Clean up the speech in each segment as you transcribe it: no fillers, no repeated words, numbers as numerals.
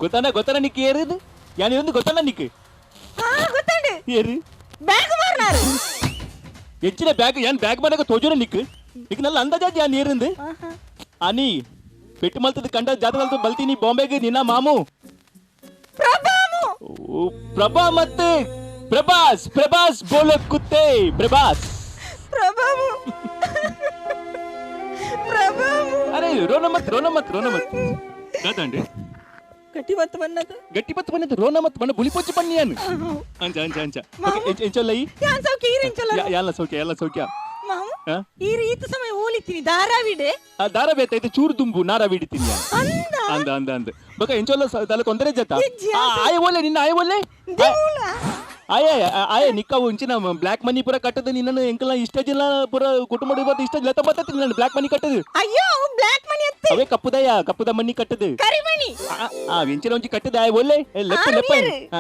ಗೊತ್ತಾನ Nick ಏರಿದು ಯಾನ್ ಒಂದು ಗೊತ್ತಾನ Nick ಗೊತ್ತಂಡು ಏರಿ ಬ್ಯಾಗ್ ಮಾರ್ನಾರು ಹೆಚ್ಚಿನ ಬ್ಯಾಗ್ ಯಾನ್ ಬ್ಯಾಗ್ ಮಾಡಕ ತೋಜುನ ನಿಕ್ ನಿಕ್ ನಲ್ಲ ಅಂದಾಜಾಜ್ ಯಾನ್ ಏರಿಂದು ani పెట్టి మల్తది కంట జాతకలతో బల్తీని బాంబేకి నిన్న మాము ప్రభా ಮತ್ತೆ ప్రభాస్ బోలో కుత్తే ప్రభాస్ అరే రోనమత్ కాదండి గట్టి బత్ వన్నది రోనమత్ మన బులిపొచ్చి పన్నియాను అంచ ఎంచొల్లయి యాల సౌఖ్య ಮಾವು ಈ ರೀತಿ ಸಮಯ ಓಲಿತೀನಿ ಧಾರಾವಿಡೆ ಧಾರಾವೇತ ಇದು ಚೂರು ದುಂಬು ನಾರಾವಿಡಿತೀನಿ ಅಂದ ಬಕ ಎಂಚೋಲ್ಲ ತಲೆ ಕೊಂದರೆ ಜತ ಆಯ ಓಲೆ ನಿನ್ನ ಆಯ ಓಲೆ ಆಯ ನಿಕ್ಕವು ಇಂಚಿನ ಬ್ಲಾಕ್ ಮನಿ ಪೂರ ಕಟ್ಟದ ನಿನ್ನ ಎಂಕಲ ಇಷ್ಟ ಜಿಲ್ಲ ಪೂರ ಕುಟುಂಬದ ಇವತ್ತು ಇಷ್ಟ ಜಿಲ್ಲ ಬರ್ತತಿ ನಿನ್ನ ಬ್ಲಾಕ್ ಮನಿ ಕಟ್ಟದು ಅಯ್ಯೋ ಬ್ಲಾಕ್ ಮನಿ ಅತ್ತೆ ಅವೇ ಕಪ್ಪುದ ಮನಿ ಕಟ್ಟದು ಕರಿಮಣಿ ಎಂಚಿನ ಒಂಚಿ ಕಟ್ಟದ ಆಯ ಓಲೆ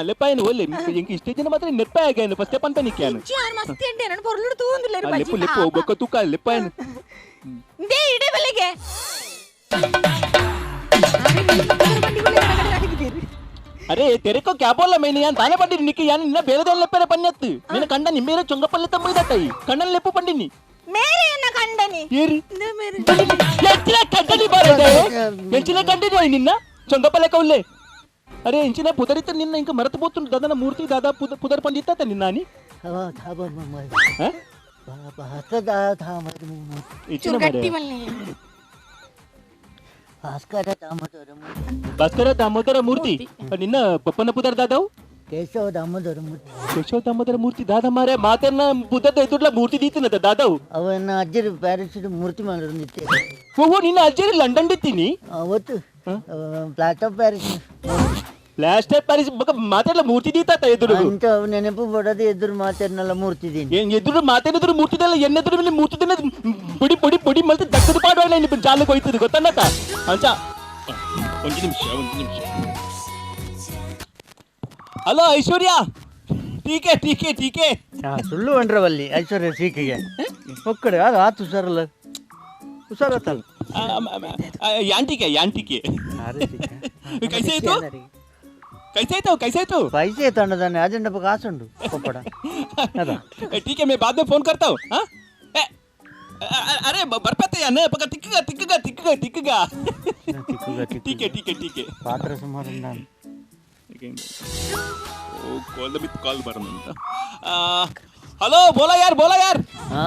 ಲೆಪ್ಪಾಯನು ಓಲೆ ಎಂಕ ಇಷ್ಟ ಜನ ಮಾತ್ರ ನೆಪ್ಪ ಆಗ್ಯಾನು ಫಸ್ಟ್ ಸ್ಟೆಪ್ ಅಂತ ನಿಕ್ಯಾನು ಮಸ್ತ್ ಎಂಡೆ ನನ್ನ ಪೊರ್ಲುಡು ತೂಂದಿಲ್ಲ ಲೆಪ್ಪು ಬೊಕ್ಕ ತೂಕ ಲೆಪ್ಪಾಯನು ದೇ ಇಡೆ ಬಲೆಗೆ अरे तेरे को क्या बोला मैंने यान ताने पंडित निकी यान इन्ना बेरे देन लेपरे पन्नत मैंने कंडा निम्मेरे चोंगपल्ले तम्मई दत्तई कंडन लेपु पंडिनी मेरे एन्न कंडनी येरी ने मेरे ಎಂಚಿನ ಕಂಡನಿ ಬಾರದೆ ಎಂಚಿನ ಕಂಡನಿ ನಿನ್ನ ಚೊಂಗಪಲ್ಲೆ ಕೌಲೆ ಅರೆ ಎಂಚಿನ ಪುದರಿತ ನಿನ್ನ ಇಂಕ ಮರತ ಬೋತು ದಾದನ ಮೂರ್ತಿ ದಾದಾ ಪುದರ್ ಪಂಡಿತ ನಿನ್ನ ani ಖಾಬರ್ ಮಮ್ಮ ಹ ಬಾಹತದ ಧಾಮದ ಇಚಿನ ಗಟ್ಟಿ ಮಲ್ಲೆ ಭಾಸ್ಕರ ದಾಮೋದರ ಮೂರ್ತಿ ನಿನ್ನ ಪಪ್ಪನ ಪುದರ್ ದಾದಾವು ಕೇಶವ ದಾಮೋದರ ಮೂರ್ತಿ ದಾದ ಮಾರೆ ಮಾತನ್ನ ಬುದ್ಧದ ಎದುರ್ಲ ಮೂರ್ತಿ ದೀತಿನದ ದಾದಾವು ಅವನ ಅಜ್ಜರಿ ಪ್ಯಾರಿಸ್ ಮೂರ್ತಿ ಮಾಡಿರುತ್ತೆ ಓಹೋ ನಿನ್ನ ಅಜ್ಜರಿ ಲಂಡನ್ ದಿತ್ತೀನಿ ಅವತ್ತು plaster of Paris plaster Paris ಬಕ ಮಾತೆಲ್ಲ ಮೂರ್ತಿ ದೀತಾತ ಎದುರು ಅಂತ ನೆನಪು ಬಡದೆ ಎದುರು ಮಾತೇನಲ್ಲ ಮೂರ್ತಿ ದೀನಿ ಎದುರು ಮಾತೇನೆದುರು ಮೂರ್ತಿದಲ್ಲ ಎನ್ನೆದುರು ಮೇಲೆ ಮೂರ್ತಿ ದಿನ ಪುಡಿ ಮಲ್ತಿ ದಕ್ಕದ ಪಾಡುವ ನಿನ್ನ ಜಾಲಕ್ಕೆ ಹೋಯ್ತದೆ ಗೊತ್ತನ್ನತ ಅಂಚ ಒಂದು ನಿಮಿಷ ಹಲೋ ಐಶ್ವರ್ಯ ಟೀಕೆ ಸುಳ್ಳು ಅಂಡ್ರವಲ್ಲಿ ಐಶ್ವರ್ಯ ಸೀಕೆಗೆ ಒಕ್ಕಡೆ ಆಗ ಆತು ಹುಷಾರಲ್ಲ ಹುಷಾರತ್ತಲ್ಲ ಯಾಂಟಿಕೆ कैसे तो पैसे ತಂಡದಾನೆ ಅಜೆಂಡ ಬಗ್ಗೆ ಆಸಂಡು ಕೊಪ್ಪಡ ಅದ ठीक है मैं बाद में फोन करता हूँ हाँ अरे बरपते यार ना पका तिक्कगा ठीक है ಪಾತ್ರ ಸುಮಾರಿಂದ ओ कॉल ಬರಮಂತ हेलो बोला यार ಹಾ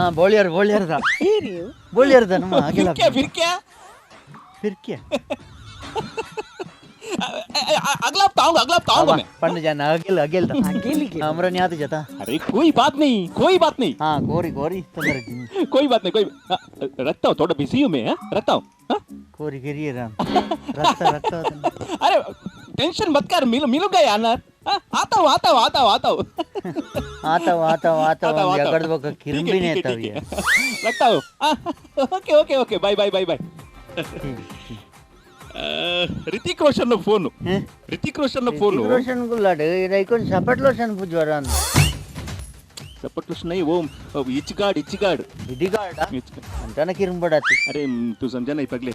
ಬೋಳಿಯರ್ದ ನಮ್ಮ ಆಗಿಲ್ಲ फिर क्या अगला हफ्ता आऊंगा मैं पंडित जान अगेल हमरा नहीं आते जाता अरे कोई बात नहीं हाँ गोरी तंदर कोई बात नहीं रखता हूँ थोड़ा बिजी हूँ मैं रखता हूँ गोरी गिरिए राम रखता अरे टेंशन मत कर मिलूंगा यार आता हूँ जगड़ बका किरम भी नहीं तभी रखता हूँ okay bye Hrithik Roshan phone गुल्लाड इराइकोन सपट lotion पुजवारा सपट lotion नहीं वो इचगाड इडिगाड अंताना किरम बडाती अरे तू समझा नहीं पगले